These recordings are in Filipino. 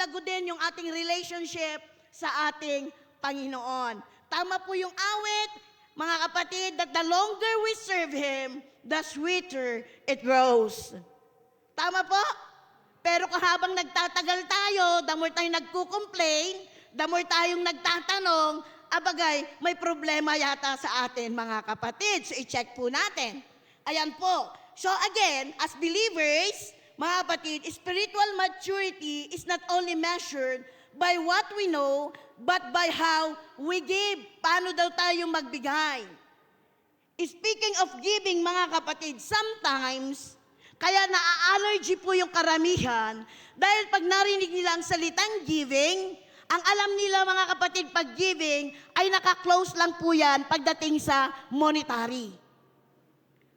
lumalago din yung ating relationship sa ating Panginoon. Tama po yung awit, mga kapatid, that the longer we serve Him, the sweeter it grows. Tama po? Pero habang nagtatagal tayo, the more tayong nagko-complain, the more tayong nagtatanong, abagay, may problema yata sa atin, mga kapatid. So, i-check po natin. Ayan po. So, again, as believers, mga kapatid, spiritual maturity is not only measured by what we know, but by how we give. Paano daw tayo magbigay? Speaking of giving, mga kapatid, sometimes, kaya na-allergy po yung karamihan dahil pag narinig nila ang salitang giving, ang alam nila mga kapatid pag giving ay naka-close lang po yan pagdating sa monetary.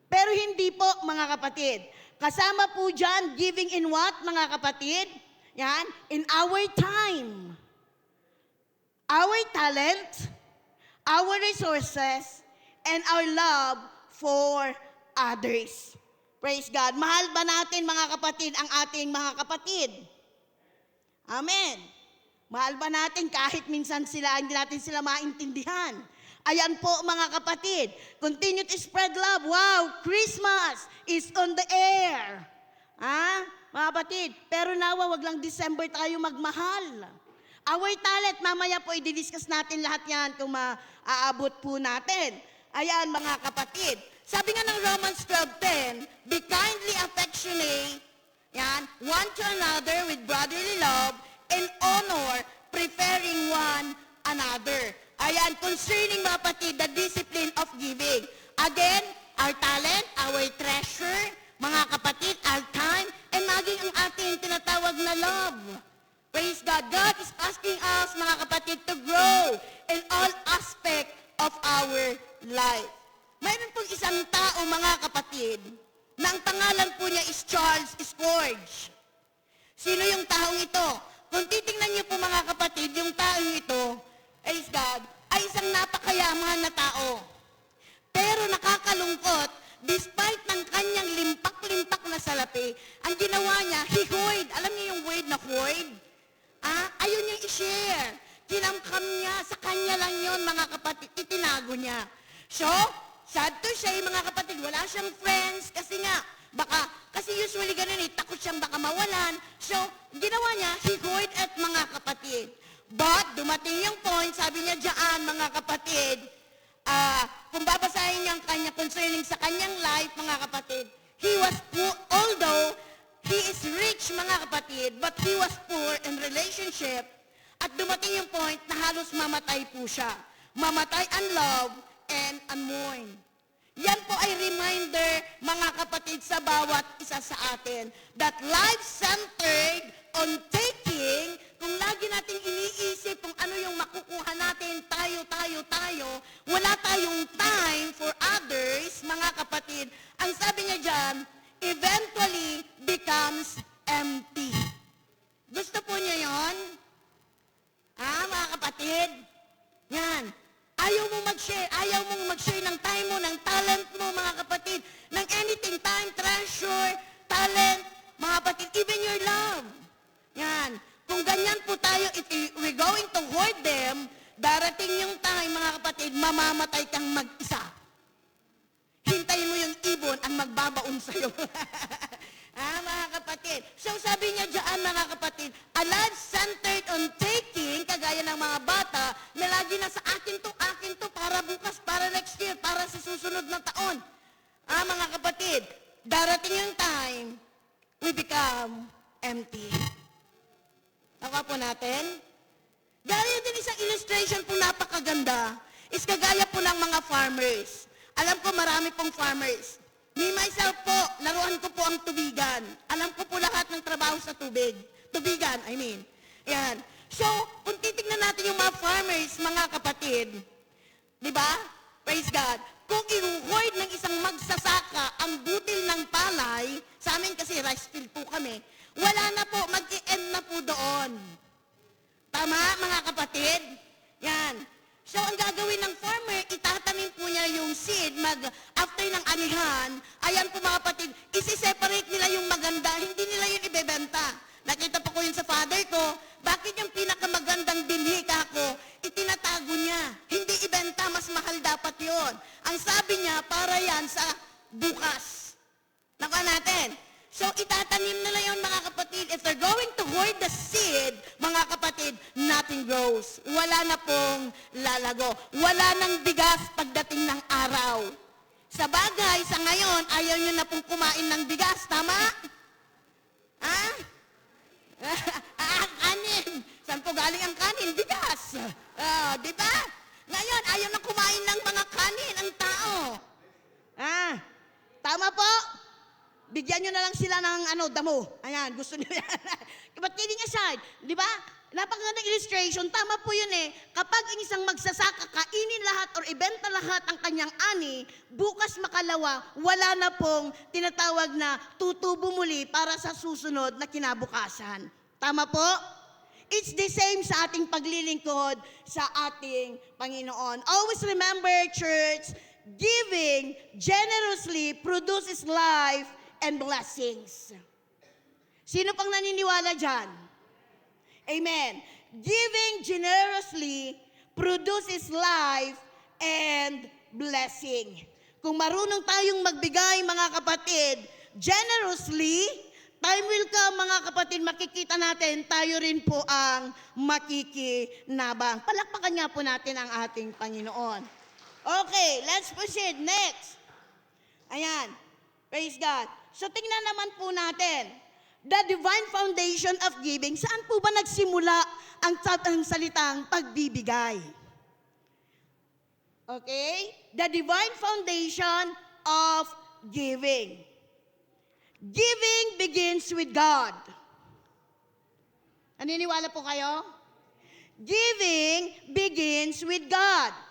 Pero hindi po mga kapatid. Kasama po dyan, giving in what mga kapatid? Yan, in our time, our talent, our resources, and our love for others. Praise God. Mahal ba natin mga kapatid ang ating mga kapatid? Amen. Mahal ba natin kahit minsan hindi natin sila maintindihan? Ayan po mga kapatid. Continue to spread love. Wow, Christmas is on the air. Mga kapatid, pero nawa wag lang December tayo magmahal. Our talent, mamaya po i-discuss natin lahat yan kung maaabot po natin. Ayan mga kapatid. Sabi nga ng Romans 12:10, be kindly affectionate, yan, one to another with brotherly love and honor, preferring one another. Ayan, concerning mga kapatid, the discipline of giving. Again, our talent, our treasure, mga kapatid, our time, and maging ang ating tinatawag na love. Praise God. God is asking us, mga kapatid, to grow in all aspect of our life. Mayroon pong isang tao, mga kapatid, na ang pangalan po niya is Charles Spurgeon. Sino yung taong ito? Kung titingnan niyo po mga kapatid, yung taong ito, praise God, ay isang napakayaman na tao. Pero nakakalungkot, despite ng kanyang limpak-limpak na salapi, ang ginawa niya, he hoard. Alam niyo yung word na hoard? Ayaw niya i-share. Kinamkam niya, sa kanya lang yun, mga kapatid, itinago niya. So, sad to say, mga kapatid, wala siyang friends kasi nga, kasi usually ganun takot siyang baka mawalan. So, ginawa niya, he hoard at mga kapatid. But, dumating yung point, sabi niya diyan, mga kapatid, kung babasahin niya ang kanya concerning sa kanyang life, mga kapatid, he was poor, although he is rich, mga kapatid, but he was poor in relationship. At dumating yung point na halos mamatay po siya. Mamatay ang love and unmourn. Yan po ay reminder, mga kapatid, sa bawat isa sa atin, that life centered on taking, kung lagi natin iniisip kung ano yung makukuha natin, tayo, wala tayong time for others, mga kapatid, ang sabi niya dyan, eventually becomes empty. Gusto po niya yon? Mga kapatid? Yan. Ayaw mong mag-share ng time mo, ng talent mo, mga kapatid, ng anything, time, treasure, talent, mga kapatid, even your love. Yan. Kung ganyan po tayo, if we're going to hoard them, darating yung time, mga kapatid, mamamatay kang mag-isa. Hintayin mo yung ibon ang magbabaon sa'yo. Mga kapatid. So sabi niya diyan, mga kapatid, a life centered on taking, kagaya ng mga bata, na lagi na sa akin to, para bukas, para next year, para sa susunod na taon. Mga kapatid, darating yung time, we become empty. Tawa po natin? Dahil din isang illustration po napakaganda, is kagaya po ng mga farmers. Alam ko marami pong farmers. Me, myself po, laruan ko po ang tubigan. Alam ko po lahat ng trabaho sa tubig. Tubigan, I mean. Yan. So, kung titignan natin yung mga farmers, mga kapatid, di ba? Praise God. Kung i-hoard ng isang magsasaka ang butil ng palay, sa amin kasi rice field po kami, wala na po, mag-i-end na po doon. Tama, mga kapatid? Yan. So, ang gagawin ng farmer, itatanim po niya yung seed, after ng anihan, ayan po mga kapatid, isi-separate nila yung maganda, hindi nila yun ibebenta. Nakita po ko yun sa father ko, akin yung pinakamagandang binhi kako, itinatago niya. Hindi ibenta, mas mahal dapat yon. Ang sabi niya, para yan sa bukas. Nakuha natin. So, itatanim nila yon mga kapatid. If they're going to hoard the seed, mga kapatid, nothing grows. Wala na pong lalago. Wala nang bigas pagdating ng araw. Sa bagay, sa ngayon, ayaw nyo na pong kumain ng bigas. Tama? Ha? Kanin. Saan po galing ang kanin? Bigas. Di ba? Ngayon, ayaw na kumain ng mga kanin ang tao. Tama po? Bigyan nyo na lang sila ng damo. Ayan, gusto nyo yan. But kidding aside, di ba? Napakagandang illustration, tama po yun eh. Kapag ang isang magsasaka, kainin lahat or ibenta lahat ang kanyang ani, bukas makalawa, wala na pong tinatawag na tutubo muli para sa susunod na kinabukasan. Tama po? It's the same sa ating paglilingkod sa ating Panginoon. Always remember, church, giving generously produces life and blessings. Sino pang naniniwala dyan? Amen. Giving generously produces life and blessing. Kung marunong tayong magbigay, mga kapatid, generously, time will come, mga kapatid, makikita natin, tayo rin po ang makikinabang. Palakpakan nga po natin ang ating Panginoon. Okay, let's proceed. Next. Ayan. Praise God. So, tingnan naman po natin. The divine foundation of giving. Saan po ba nagsimula ang salitang pagbibigay? Okay? The divine foundation of giving. Giving begins with God. Naniniwala po kayo? Giving begins with God.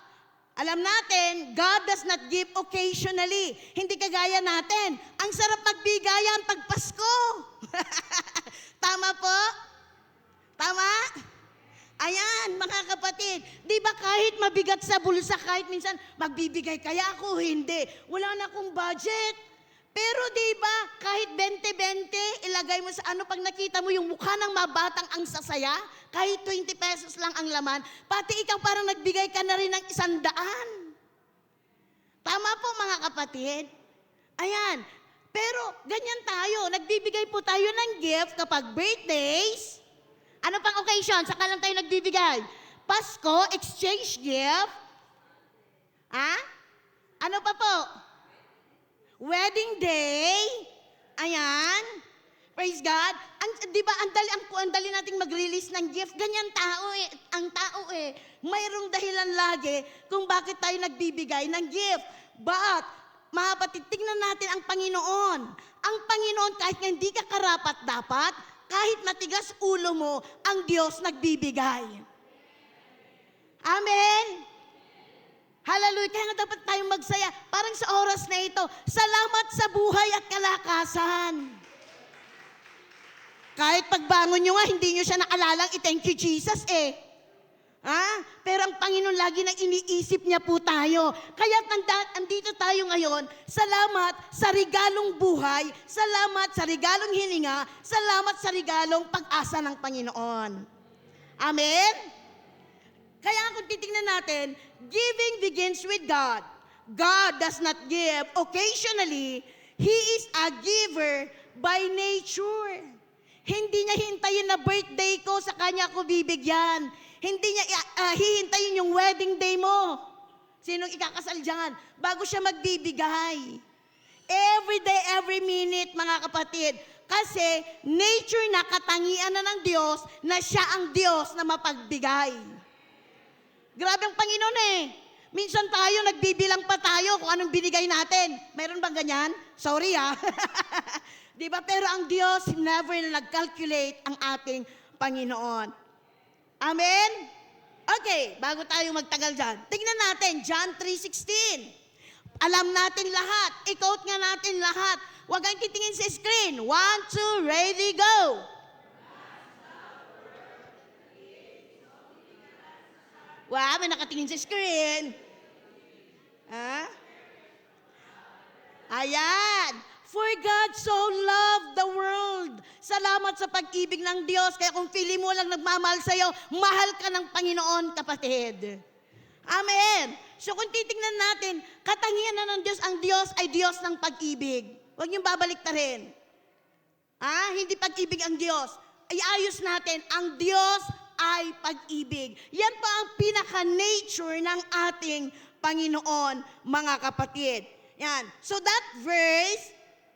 Alam natin, God does not give occasionally. Hindi kagaya natin. Ang sarap magbigayan pag Pasko. Tama po? Tama? Ayan, mga kapatid. Di ba kahit mabigat sa bulsa, kahit minsan magbibigay kaya ako, hindi. Wala na akong budget. Pero di ba, kahit 20-20, ilagay mo sa pag nakita mo yung mukha ng mabatang ang sasaya, kahit 20 pesos lang ang laman, pati ikaw parang nagbigay ka na rin ng 100. Tama po mga kapatid? Ayan. Pero ganyan tayo, nagbibigay po tayo ng gift kapag birthdays. Ano pang occasion? Saka lang tayo nagbibigay. Pasko, exchange gift. Ano pa po? Wedding day. Ayan. Praise God. Di ba, ang dali nating mag-release ng gift. Ganyan tao eh. Ang tao eh. Mayroong dahilan lagi kung bakit tayo nagbibigay ng gift. But, mga kapatid, tingnan natin ang Panginoon. Ang Panginoon, kahit hindi ka karapat-dapat, kahit matigas ulo mo, ang Diyos nagbibigay. Amen? Hallelujah. Kaya nga dapat tayong magsaya. Parang sa oras na ito, salamat sa buhay at kalakasan. Kahit pagbangon nyo nga, hindi nyo siya naalalang i-thank you Jesus eh. Pero ang Panginoon lagi nang iniisip niya po tayo. Kaya andito tayo ngayon, salamat sa regalong buhay, salamat sa regalong hininga, salamat sa regalong pag-asa ng Panginoon. Amen? Kaya kung titingnan natin, giving begins with God. God does not give occasionally. He is a giver by nature. Hindi niya hintayin na birthday ko, sa kanya ako bibigyan. Hindi niya hihintayin yung wedding day mo. Sinong ikakasal dyan? Bago siya magbibigay. Every day, every minute, mga kapatid. Kasi nature na katangian na ng Diyos na siya ang Diyos na mapagbigay. Grabe ang Panginoon eh. Minsan tayo, nagbibilang pa tayo kung anong binigay natin. Mayroon bang ganyan? Sorry Di ba? Pero ang Diyos, never na nag-calculate ang ating Panginoon. Amen? Okay, bago tayo magtagal dyan. Tingnan natin, John 3:16. Alam natin lahat. I-quote nga natin lahat. Huwag kang titingin sa screen. 1, 2, ready, go! Wow, may nakatingin sa screen. Ayan. For God so loved the world. Salamat sa pag-ibig ng Diyos. Kaya kung feeling mo lang nagmamahal sa'yo, mahal ka ng Panginoon, kapatid. Amen. So kung titingnan natin, katangian na ng Diyos, ang Diyos ay Diyos ng pag-ibig. Huwag niyong babalik na rin. Hindi pag-ibig ang Diyos. Iayos natin, ang Diyos ay pag-ibig. Yan pa ang pinaka-nature ng ating Panginoon, mga kapatid. Yan. So that verse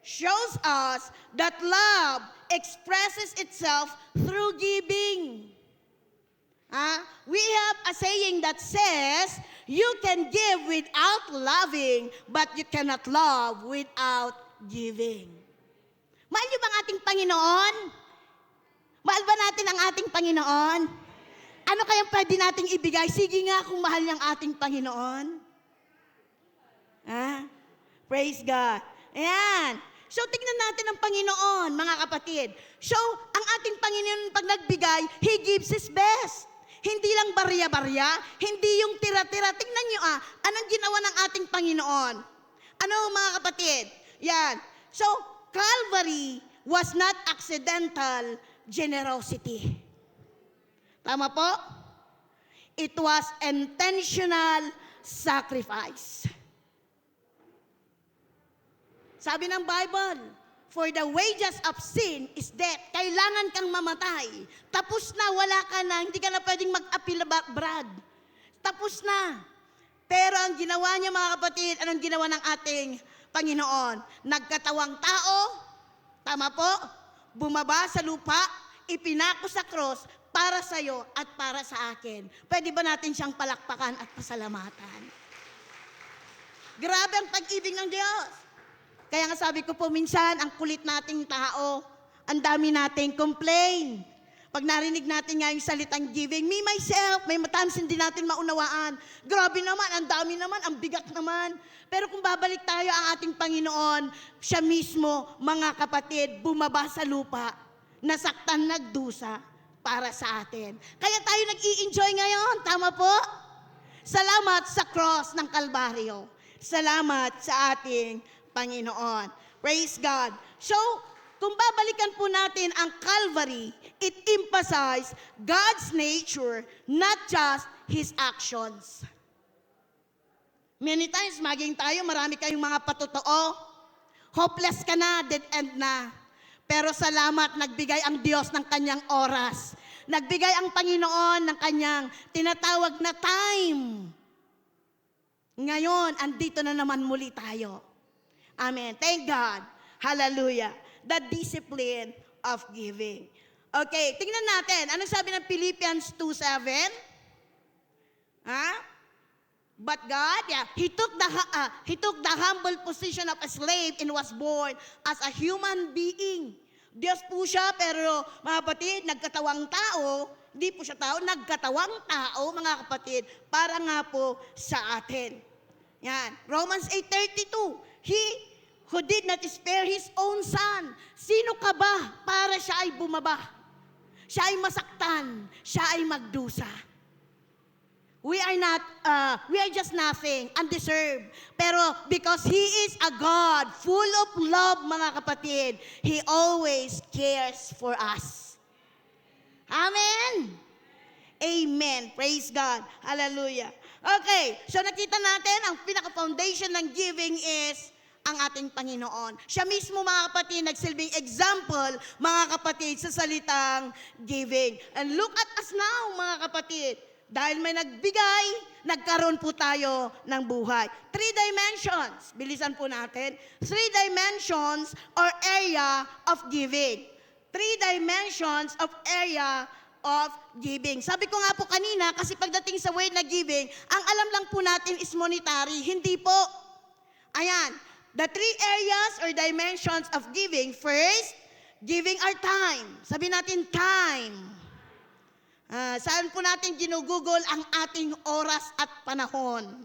shows us that love expresses itself through giving. We have a saying that says, you can give without loving, but you cannot love without giving. Mahal niyo ba ang ating Panginoon? Mahal ba natin ang ating Panginoon? Ano kayang pwede nating ibigay? Sige nga kung mahal niyang ating Panginoon. Praise God. Ayan. So, tignan natin ang Panginoon, mga kapatid. So, ang ating Panginoon pag nagbigay, He gives His best. Hindi lang barya-barya, hindi yung tira-tira. Tingnan niyo anong ginawa ng ating Panginoon? Ano, mga kapatid? Yan. So, Calvary was not accidental generosity. Tama po? It was intentional sacrifice. Sabi ng Bible, for the wages of sin is death. Kailangan kang mamatay. Tapos na, wala ka na, hindi ka na pwedeng mag-appeal, Brad. Tapos na. Pero ang ginawa niya, mga kapatid, anong ginawa ng ating Panginoon? Nagkatawang tao, tama po, bumaba sa lupa, ipinako sa cross para sa iyo at para sa akin. Pwede ba natin siyang palakpakan at pasalamatan? Grabe ang pag-ibig ng Diyos. Kaya nga sabi ko po minsan, ang kulit nating tao, ang dami nating complain. Pag narinig natin nga yung salitang giving, me, myself, may times hindi natin maunawaan. Grabe naman, ang dami naman, ang bigat naman. Pero kung babalik tayo ang ating Panginoon, siya mismo, mga kapatid, bumaba sa lupa, nasaktan, nagdusa para sa atin. Kaya tayo nag-i-enjoy ngayon, tama po? Salamat sa cross ng Kalbaryo. Salamat sa ating Panginoon. Praise God. So, kung babalikan po natin ang Calvary, it emphasizes God's nature, not just His actions. Many times, maging tayo, marami kayong mga patotoo. Hopeless ka na, dead end na. Pero salamat, nagbigay ang Diyos ng kanyang oras. Nagbigay ang Panginoon ng kanyang tinatawag na time. Ngayon, andito na naman muli tayo. Amen. Thank God. Hallelujah. The discipline of giving. Okay, tingnan natin. Ano sabi ng Philippians 2:7? But God, He took the humble position of a slave and was born as a human being. Diyos po siya, pero mga kapatid, nagkatawang tao, hindi po siya tao, nagkatawang tao, mga kapatid, para nga po sa atin. Yan. Romans 8:32. He who did not spare His own Son. Sino ka ba para siya ay bumaba? Siya ay masaktan. Siya ay magdusa. We are just nothing, undeserved. Pero because He is a God full of love, mga kapatid, He always cares for us. Amen? Amen. Praise God. Hallelujah. Okay, so nakita natin, ang pinaka-foundation ng giving is ang ating Panginoon. Siya mismo, mga kapatid, nagsilbing example, mga kapatid, sa salitang giving. And look at us now, mga kapatid. Dahil may nagbigay, nagkaroon po tayo ng buhay. 3 dimensions. Bilisan po natin. 3 dimensions or area of giving. 3 dimensions of area of giving. Sabi ko nga po kanina, kasi pagdating sa word na giving, ang alam lang po natin is monetary. Hindi po. Ayan. The 3 areas or dimensions of giving. First, giving our time. Sabi natin time. Saan po natin ginugugol ang ating oras at panahon?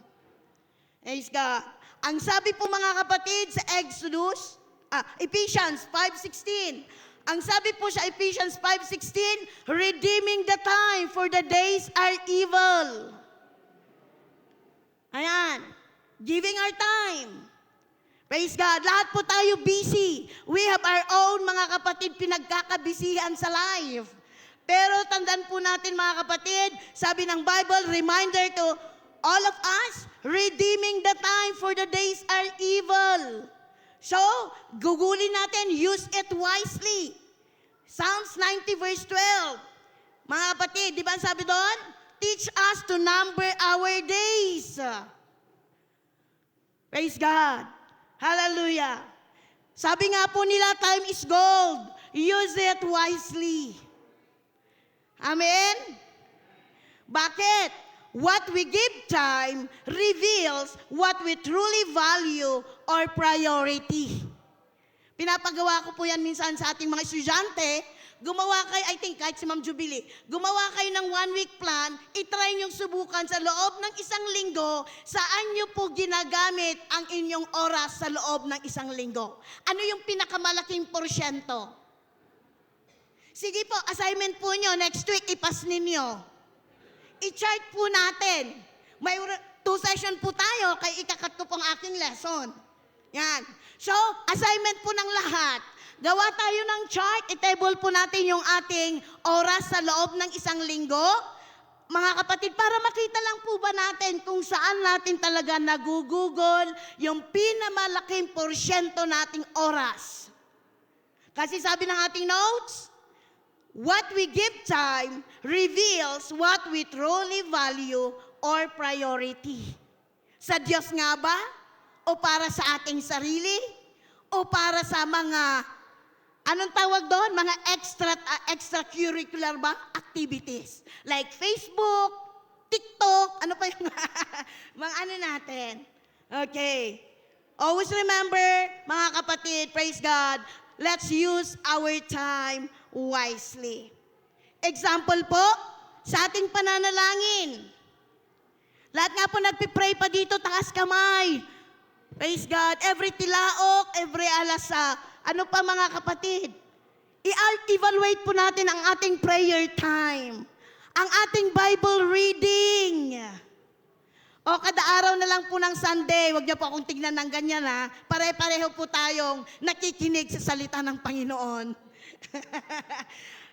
Praise God. Ang sabi po, mga kapatid, sa Ephesians 5:16. Ang sabi po sa Ephesians 5:16, redeeming the time for the days are evil. Ayan. Giving our time. Praise God. Lahat po tayo busy. We have our own, mga kapatid, pinagkakabisihan sa life. Pero tandaan po natin, mga kapatid, sabi ng Bible, reminder to all of us, redeeming the time for the days are evil. So, gugulin natin, use it wisely. Psalms 90 verse 12. Mga kapatid, di ba ang sabi doon? Teach us to number our days. Praise God. Hallelujah. Sabi nga po nila, time is gold. Use it wisely. Amen? Bakit? What we give time reveals what we truly value or priority. Pinapagawa ko po yan minsan sa ating mga estudyante. Gumawa kayo, I think kahit si Ma'am Jubilee, gumawa kayo ng 1-week plan, itry niyong subukan sa loob ng isang linggo, saan niyo po ginagamit ang inyong oras sa loob ng isang linggo. Ano yung pinakamalaking porsyento? Sige po, assignment po niyo, next week ipas ninyo. I-chart po natin. May 2 session po tayo, kaya ikakat ko pong aking lesson. Yan. So, assignment po ng lahat. Gawa tayo ng chart, i-table po natin yung ating oras sa loob ng isang linggo. Mga kapatid, para makita lang po ba natin kung saan natin talaga nagugugol yung pinamalaking porsyento nating oras. Kasi sabi ng ating notes, what we give time reveals what we truly value or priority. Sa Diyos nga ba? O para sa ating sarili? O para sa mga, anong tawag doon? Mga extracurricular ba? Activities. Like Facebook, TikTok, ano pa yung mga ano natin. Okay. Always remember, mga kapatid, praise God, let's use our time wisely. Example po, sa ating pananalangin. Lahat nga po nagpipray pa dito, taas kamay. Praise God. Every tilaok, every alasa. Ano pa mga kapatid? I-evaluate po natin ang ating prayer time. Ang ating Bible reading. O kada araw na lang po ng Sunday, huwag niyo po akong tignan ng ganyan ha. Pare-pareho po tayong nakikinig sa salita ng Panginoon.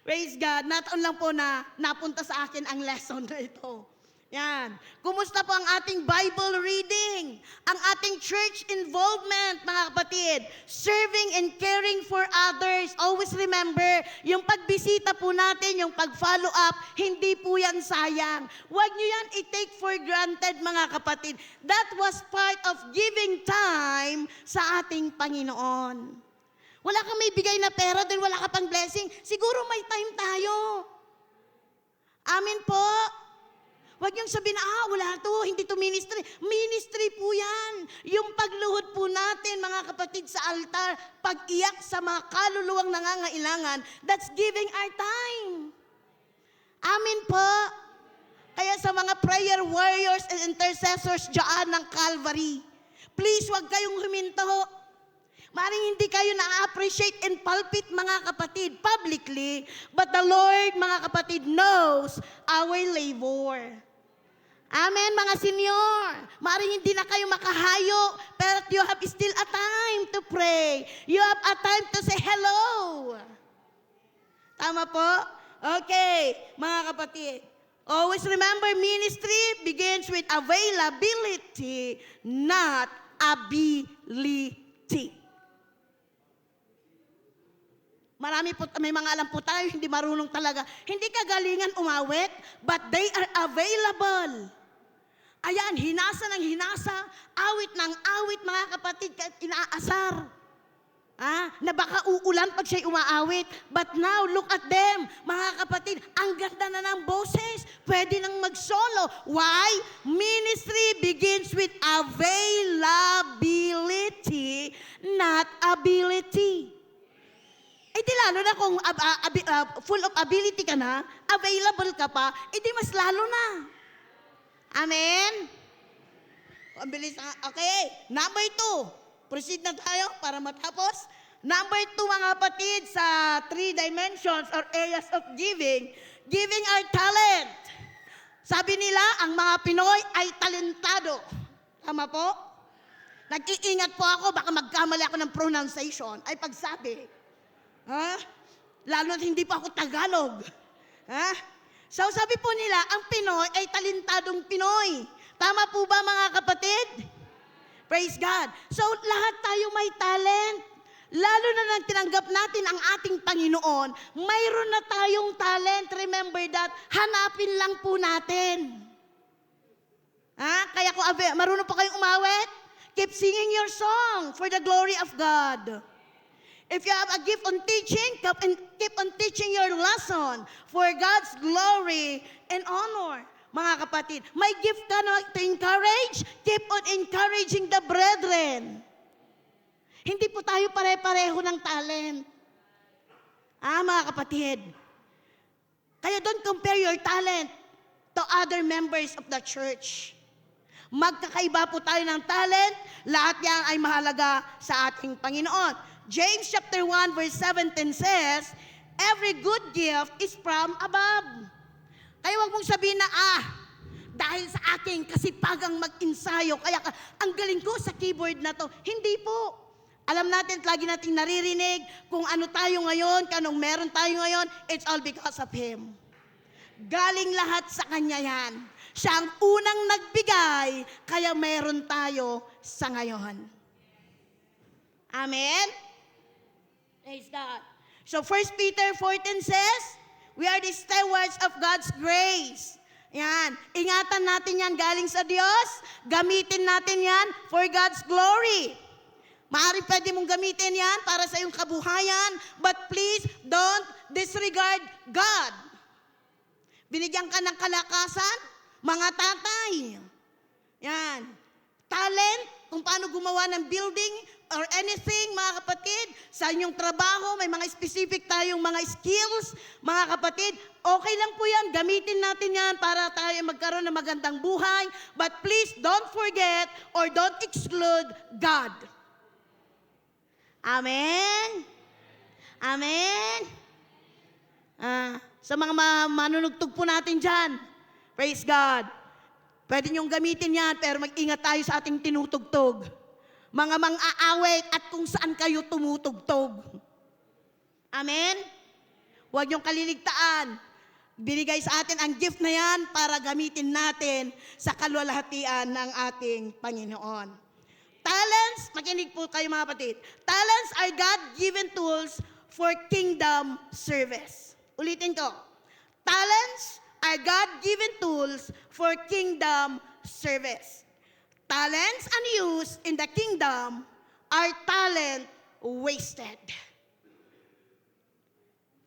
Praise God. Not on lang po na napunta sa akin ang lesson na ito. Yan. Kumusta po ang ating Bible reading? Ang ating church involvement, mga kapatid. Serving and caring for others. Always remember, yung pagbisita po natin, yung pag-follow up, hindi po yan sayang. Huwag nyo yan i-take for granted, mga kapatid. That was part of giving time sa ating Panginoon. Wala kang may bigay na pera, dahil wala ka pang blessing. Siguro may time tayo. Amen po. Huwag niyong sabihin na, wala to, hindi to ministry. Ministry po yan. Yung pagluhod po natin, mga kapatid, sa altar, pag-iyak sa mga kaluluwang nangangailangan, that's giving our time. Amen po. Kaya sa mga prayer warriors and intercessors dyan ng Calvary, please, huwag kayong huminto. Maring hindi kayo na-appreciate in pulpit, mga kapatid, publicly, but the Lord, mga kapatid, knows our labor. Amen, mga senior. Maring hindi na kayo makahayo, pero you have still a time to pray. You have a time to say hello. Tama po? Okay, mga kapatid. Always remember, ministry begins with availability, not ability. Marami po, may mga alam po tayo, hindi marunong talaga. Hindi kagalingan umawit, but they are available. Ayan, hinasa ng hinasa, awit ng awit, mga kapatid, kahit inaasar. Na baka uulan pag siya'y umaawit. But now, look at them, mga kapatid, ang ganda na ng boses. Pwede nang mag-solo. Why? Ministry begins with availability, not ability. Di lalo na kung full of ability ka na, available ka pa, di mas lalo na. Amen? Ang bilis. Okay, number 2. Proceed na tayo para matapos. Number 2, mga kapatid, sa 3 dimensions or areas of giving, giving our talent. Sabi nila, ang mga Pinoy ay talentado. Tama po? Nag-iingat po ako, baka magkamali ako ng pronunciation, ay pagsabi. Ha? Lalo na hindi pa ako Tagalog. Ha? So sabi po nila, ang Pinoy ay talentadong Pinoy. Tama po ba mga kapatid? Praise God. So lahat tayo may talent. Lalo na nang tinanggap natin ang ating Panginoon, mayroon na tayong talent. Remember that, hanapin lang po natin. Ha? Kaya kung marunong po kayong umawit, keep singing your song for the glory of God. If you have a gift on teaching, keep on teaching your lesson for God's glory and honor. Mga kapatid, may gift ka na to encourage, keep on encouraging the brethren. Hindi po tayo pare-pareho ng talent. Mga kapatid. Kaya don't compare your talent to other members of the church. Magkakaiba po tayo ng talent, lahat yan ay mahalaga sa ating Panginoon. James chapter 1 verse 17 says, every good gift is from above. Kaya wag mong sabihin na, dahil sa aking kasipagang mag-ensayo, kaya ang galing ko sa keyboard na to. Hindi po. Alam natin, lagi nating naririnig kung ano tayo ngayon, kanong meron tayo ngayon, it's all because of Him. Galing lahat sa Kanya yan. Siya ang unang nagbigay, kaya meron tayo sa ngayon. Amen? Praise God. So 1 Peter 14 says, we are the stewards of God's grace. Yan. Ingatan natin yan galing sa Diyos. Gamitin natin yan for God's glory. Maaaring pwede mong gamitin yan para sa iyong kabuhayan, but please don't disregard God. Binigyan ka ng kalakasan, mga tatay. Yan. Talent, kung paano gumawa ng building or anything, mga kapatid. Sa inyong trabaho, may mga specific tayong mga skills, mga kapatid. Okay lang po yan, gamitin natin yan para tayo magkaroon ng magandang buhay. But please don't forget or don't exclude God. Amen? Amen? Sa mga manunugtog po natin dyan, praise God. Pwede niyong gamitin yan, pero mag-ingat tayo sa ating tinutugtog. Mga mang-aawit at kung saan kayo tumutugtog. Amen? Huwag niyong kaliligtaan. Binigay sa atin ang gift na yan para gamitin natin sa kalwalhatian ng ating Panginoon. Talents, makinig po kayo mga kapatid. Talents are God-given tools for kingdom service. Ulitin ko. Talents are God-given tools for kingdom service. Talents unused in the kingdom are talent wasted.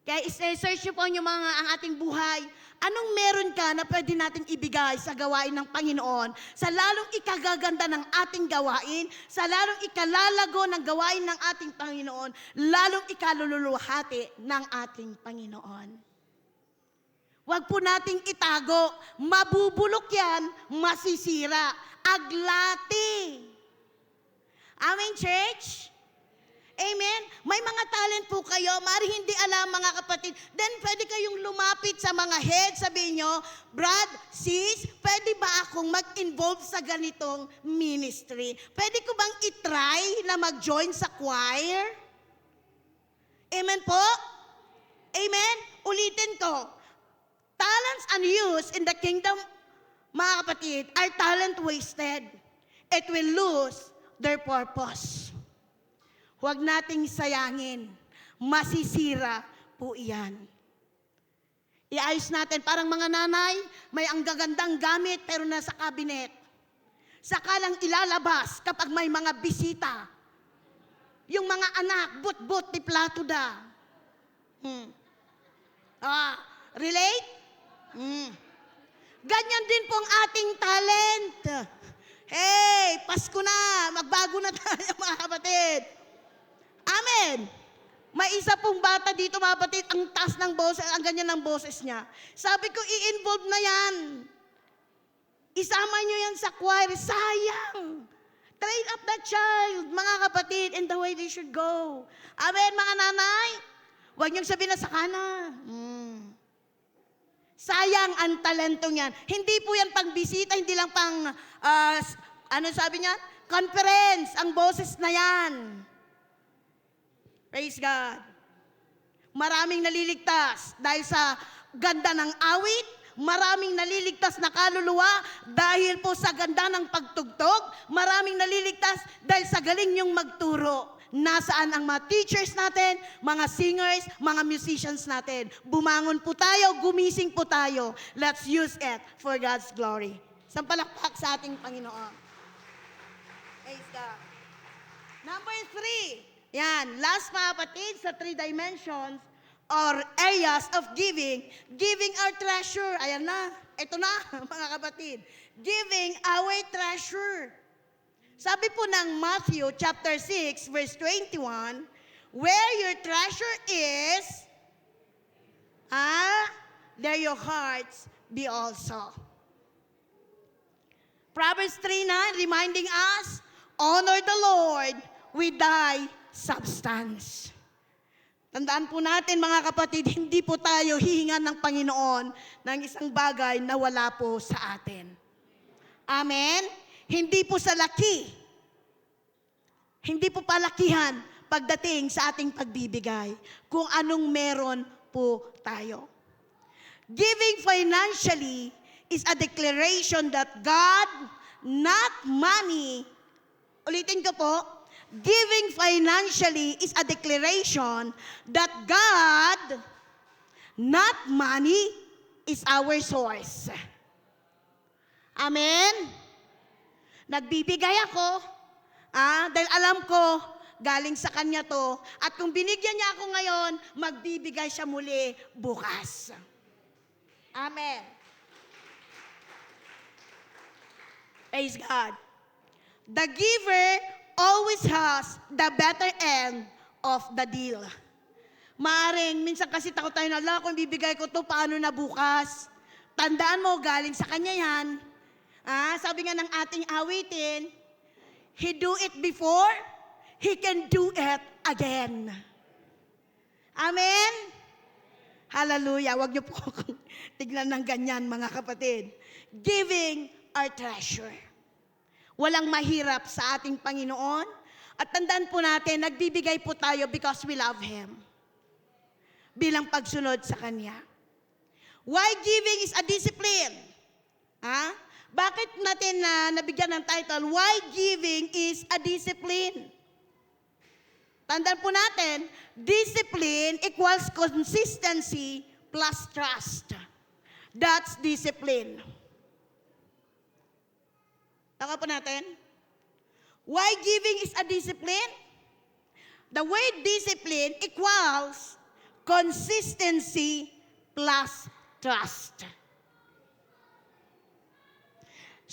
Kaya i-search nyo po ang ating buhay. Anong meron ka na pwede natin ibigay sa gawain ng Panginoon, sa lalong ikagaganda ng ating gawain, sa lalong ikalalago ng gawain ng ating Panginoon, lalong ikalululuhati ng ating Panginoon. Huwag po nating itago, mabubulok yan, masisira, aglati. Amen, church? Amen? May mga talent po kayo, maaari hindi alam mga kapatid, then pwede kayong lumapit sa mga head, sabihin nyo, Brad, sis, pwede ba akong mag-involve sa ganitong ministry? Pwede ko bang itry na mag-join sa choir? Amen po? Amen? Ulitin ko, talents unused in the kingdom, mga kapatid, are talent wasted. It will lose their purpose. Huwag nating sayangin. Masisira po iyan. Iayos natin. Parang mga nanay, may ang gagandang gamit pero nasa cabinet. Saka lang ilalabas kapag may mga bisita. Yung mga anak, but-but, tiplato da. Relate? Ganyan din pong ating talent. Hey, Pasko na, magbago na tayo mga kapatid. Amen. May isa pong bata dito, mga kapatid, ang taas ng boses, ang ganyan ng boses niya. Sabi ko, i-involve na yan. Isama nyo yan sa choir. Sayang. Train up that child, mga kapatid, in the way they should go. Amen, mga nanay? Huwag niyong sabihin na sa kana. Sayang ang talento niyan. Hindi po yan pang bisita, hindi lang pang, ano sabi niya? conference ang boses na yan. Praise God. Maraming naliligtas dahil sa ganda ng awit, maraming naliligtas na kaluluwa dahil po sa ganda ng pagtugtog, maraming naliligtas dahil sa galing niyong magturo. Nasaan ang mga teachers natin, mga singers, mga musicians natin? Bumangon po tayo, gumising po tayo. Let's use it for God's glory. Sampalakpak sa ating Panginoon. Praise God. Number 3. Yan, last mga kapatid, sa 3 dimensions or areas of giving. Giving our treasure. Ayan na, ito na mga kapatid. Giving our treasure. Sabi po ng Matthew chapter 6 verse 21, where your treasure is, there your hearts be also. Proverbs 3:9 reminding us, honor the Lord with thy substance. Tandaan po natin mga kapatid, hindi po tayo hihingan ng Panginoon ng isang bagay na wala po sa atin. Amen? Hindi po sa laki. Hindi po palakihan pagdating sa ating pagbibigay kung anong meron po tayo. Giving financially is a declaration that God, not money, ulitin ko po, giving financially is a declaration that God, not money, is our source. Amen? Nagbibigay ako, dahil alam ko, galing sa Kanya to, at kung binigyan niya ako ngayon, magbibigay siya muli bukas. Amen. Praise God. The giver always has the better end of the deal. Maaring, minsan kasi takot tayo na, kung bibigay ko to, paano na bukas? Tandaan mo, galing sa Kanya yan. Sabi nga ng ating awitin, He do it before, He can do it again. Amen? Hallelujah. Huwag niyo po akong tignan ng ganyan, mga kapatid. Giving our treasure. Walang mahirap sa ating Panginoon. At tandaan po natin, nagbibigay po tayo because we love Him. Bilang pagsunod sa Kanya. Why giving is a discipline? Bakit natin nabigyan ng title, Why Giving is a Discipline? Tandaan po natin, discipline equals consistency plus trust. That's discipline. Taka po natin. Why giving is a discipline? The word discipline equals consistency plus trust.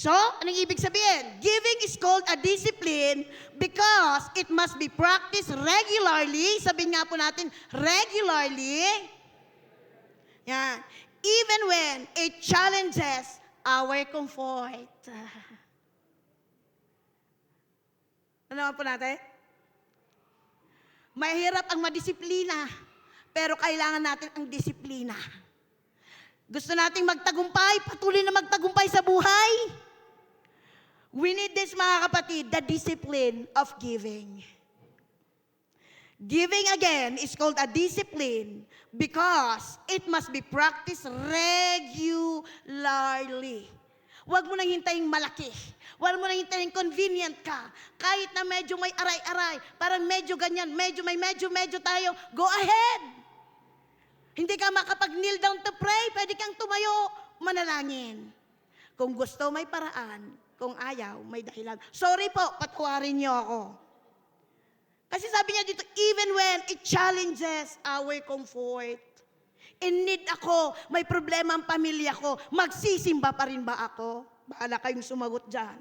So, anong ibig sabihin? Giving is called a discipline because it must be practiced regularly. Sabihin nga po natin, regularly. Yan. Even when it challenges our comfort. Ano naman po natin? Mahirap ang madisiplina, pero kailangan natin ang disiplina. Gusto nating magtagumpay, patuloy na magtagumpay sa buhay. We need this, mga kapatid, the discipline of giving. Giving again is called a discipline because it must be practiced regularly. Huwag mo nang hintayin malaki. Huwag mo nang hintayin convenient ka. Kahit na medyo may aray-aray, parang medyo ganyan, medyo tayo, go ahead. Hindi ka makapag-kneel down to pray, pwede kang tumayo, manalangin. Kung gusto, may paraan. Kung ayaw, may dahilan. Sorry po, patawarin niyo ako. Kasi sabi niya dito, even when it challenges our comfort, in need ako, may problema ang pamilya ko, magsisimba pa rin ba ako? Bahala kayong sumagot dyan.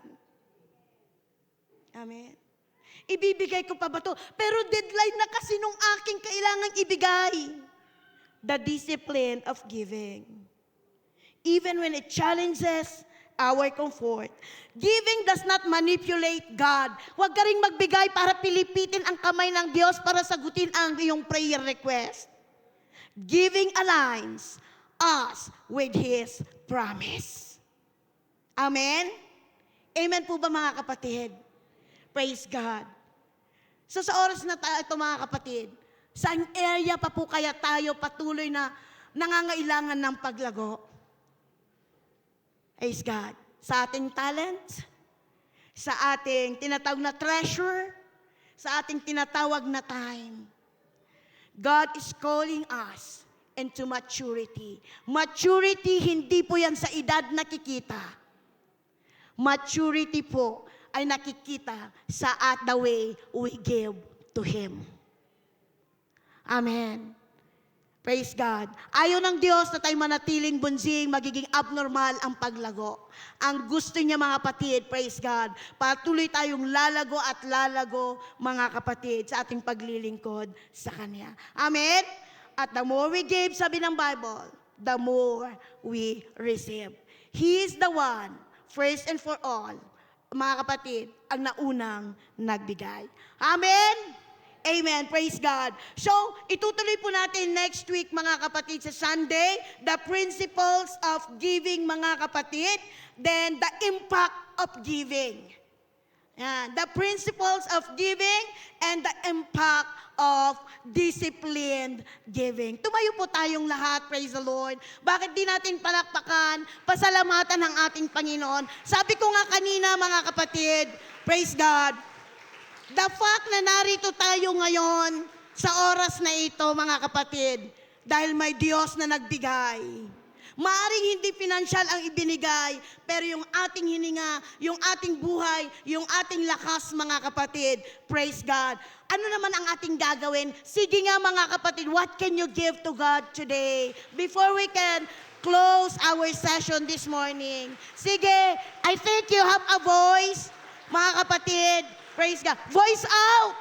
Amen. Ibibigay ko pa ba to? Pero deadline na kasi nung aking kailangang ibigay. The discipline of giving. Even when it challenges our comfort. Giving does not manipulate God. Huwag ka rin magbigay para pilipitin ang kamay ng Diyos para sagutin ang iyong prayer request. Giving aligns us with His promise. Amen? Amen po ba, mga kapatid? Praise God. So sa oras na ito mga kapatid, saan area pa po kaya tayo patuloy na nangangailangan ng paglago? Praise God. Sa ating talents, sa ating tinatawag na treasure, sa ating tinatawag na time. God is calling us into maturity. Maturity, hindi po yan sa edad nakikita. Maturity po ay nakikita sa the way we give to Him. Amen. Praise God. Ayaw ng Diyos na tayo manatiling bunzing, magiging abnormal ang paglago. Ang gusto niya mga kapatid, praise God, patuloy tayong lalago at lalago mga kapatid sa ating paglilingkod sa Kanya. Amen? At the more we give, sabi ng Bible, the more we receive. He is the one, first and for all, mga kapatid, ang naunang nagbigay. Amen? Amen. Praise God. So, itutuloy po natin next week mga kapatid sa Sunday, the principles of giving mga kapatid, then the impact of giving. Yan. The principles of giving and the impact of disciplined giving. Tumayo po tayong lahat, praise the Lord. Bakit di natin palakpakan, pasalamatan ng ating Panginoon? Sabi ko nga kanina mga kapatid, praise God, the fact na narito tayo ngayon sa oras na ito, mga kapatid, dahil may Diyos na nagbigay. Maaring hindi pinansyal ang ibinigay, pero yung ating hininga, yung ating buhay, yung ating lakas, mga kapatid, praise God. Ano naman ang ating gagawin? Sige nga mga kapatid, what can you give to God today? Before we can close our session this morning. Sige, I think you have a voice, mga kapatid. Praise God. Voice out.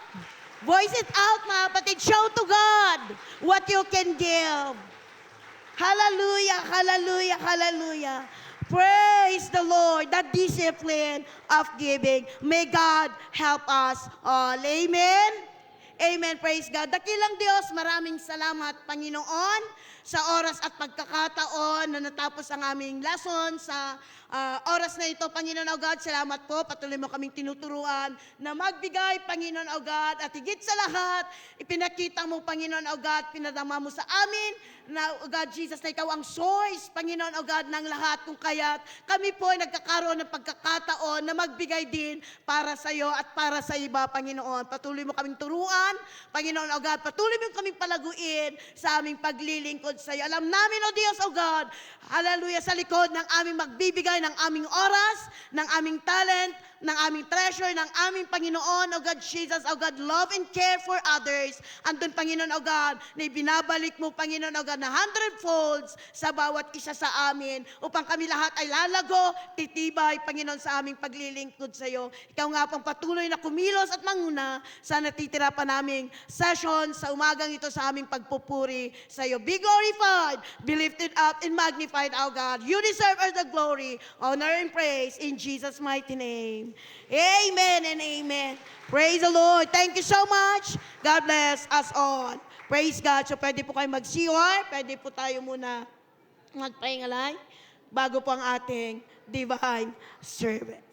Voice it out, mga kapatid. Show to God what you can give. Hallelujah, hallelujah, hallelujah. Praise the Lord, the discipline of giving. May God help us all. Amen? Amen, praise God. Dakilang Diyos, maraming salamat, Panginoon, sa oras at pagkakataon na natapos ang aming lesson sa oras na ito, Panginoon o God, salamat po. Patuloy mo kaming tinuturuan na magbigay, Panginoon o God, at higit sa lahat, ipinakita mo, Panginoon o God, pinadama mo sa amin na, o God, Jesus, na ikaw ang source, Panginoon o God, ng lahat. Kung kaya't kami po ay nagkakaroon ng pagkakataon na magbigay din para sa iyo at para sa iba, Panginoon. Patuloy mo kaming turuan, Panginoon o God, patuloy mo kaming palaguin sa aming paglilingkod sa iyo. Alam namin, O Diyos o God, hallelujah, sa likod ng aming magbibigay ng aming oras, ng aming talent, ng aming treasure, ng aming Panginoon, O God Jesus, O God, love and care for others. Andun, Panginoon, O God, na ibinabalik mo, Panginoon, O God, na 100-folds sa bawat isa sa amin upang kami lahat ay lalago, titibay, Panginoon, sa aming paglilingkod sa iyo. Ikaw nga pang patuloy na kumilos at manguna sa natitira pa naming session sa umagang ito sa aming pagpupuri sa iyo. Be glorified, be lifted up, and magnified, O God. You deserve all the glory, honor, and praise in Jesus' mighty name. Amen and amen. Praise the Lord. Thank you so much. God bless us all. Praise God. So pwede po kayo mag-CR. Pwede po tayo muna magpahingalay bago po ang ating divine service.